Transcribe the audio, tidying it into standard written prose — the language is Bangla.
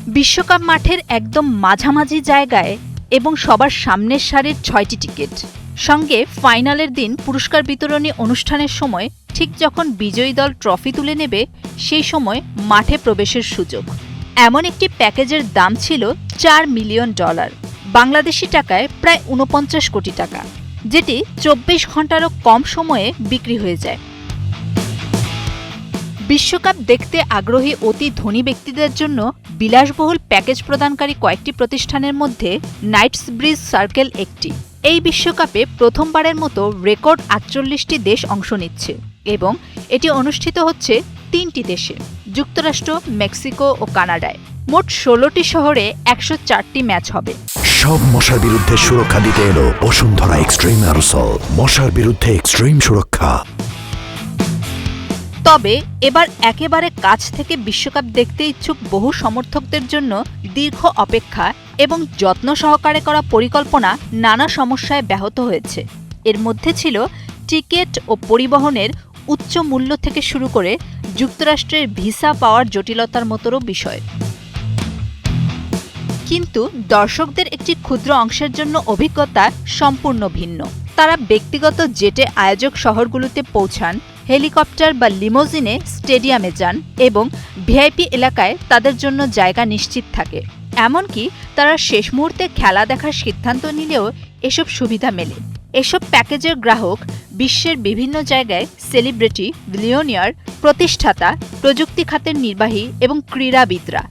বিশ্বকাপ মাঠের একদম মাঝামাঝি জায়গায় এবং সবার সামনের সারির ৬টি টিকিট, সঙ্গে ফাইনালের দিন পুরস্কার বিতরণী অনুষ্ঠানের সময় ঠিক যখন বিজয়ী দল ট্রফি তুলে নেবে সেই সময় মাঠে প্রবেশের সুযোগ। এমন একটি প্যাকেজের দাম ছিল $৪ মিলিয়ন, বাংলাদেশি টাকায় প্রায় ৪৯ কোটি টাকা, যেটি ২৪ ঘন্টারও কম সময়ে বিক্রি হয়ে যায়। বিশ্বকাপ দেখতে আগ্রহী অতি ধনী ব্যক্তিদের জন্য বিলাসবহুল প্যাকেজ প্রদানকারী কয়েকটি প্রতিষ্ঠানের মধ্যে নাইটসব্রিজ সার্কেল একটি। এই বিশ্বকাপে প্রথমবারের মতো রেকর্ড ৪৮টি দেশ অংশ নিচ্ছে এবং এটি অনুষ্ঠিত হচ্ছে ৩টি দেশে, যুক্তরাষ্ট্র, মেক্সিকো ও কানাডায়। মোট ১৬টি শহরে ১০৪টি ম্যাচ হবে। সব মশার বিরুদ্ধে সুরক্ষা দিতে এলো বসুন্ধরা এক্সট্রিম অ্যারোসল, মশার বিরুদ্ধে এক্সট্রিম সুরক্ষা। তবে এবার একেবারে কাছ থেকে বিশ্বকাপ দেখতে ইচ্ছুক বহু সমর্থকদের জন্য দীর্ঘ অপেক্ষা এবং যত্ন সহকারে করা পরিকল্পনা নানা সমস্যায় ব্যাহত হয়েছে। এর মধ্যে ছিল টিকিট ও পরিবহনের উচ্চ মূল্য থেকে শুরু করে যুক্তরাষ্ট্রের ভিসা পাওয়ার জটিলতার মতোরও বিষয়। কিন্তু দর্শকদের একটি ক্ষুদ্র অংশের জন্য অভিজ্ঞতা সম্পূর্ণ ভিন্ন। তারা ব্যক্তিগত জেটে আয়োজক শহরগুলোতে পৌঁছান, হেলিকপ্টার বা লিমোজিনে স্টেডিয়ামে যান এবং ভিআইপি এলাকায় তাদের জন্য জায়গা নিশ্চিত থাকে। এমনকি তারা শেষ মুহূর্তে খেলা দেখার সিদ্ধান্ত নিলেও এসব সুবিধা মেলে। এসব প্যাকেজের গ্রাহক বিশ্বের বিভিন্ন জায়গায় সেলিব্রিটি, বিলিয়নিয়ার, প্রতিষ্ঠাতা, প্রযুক্তি খাতের নির্বাহী এবং ক্রীড়াবিদরা।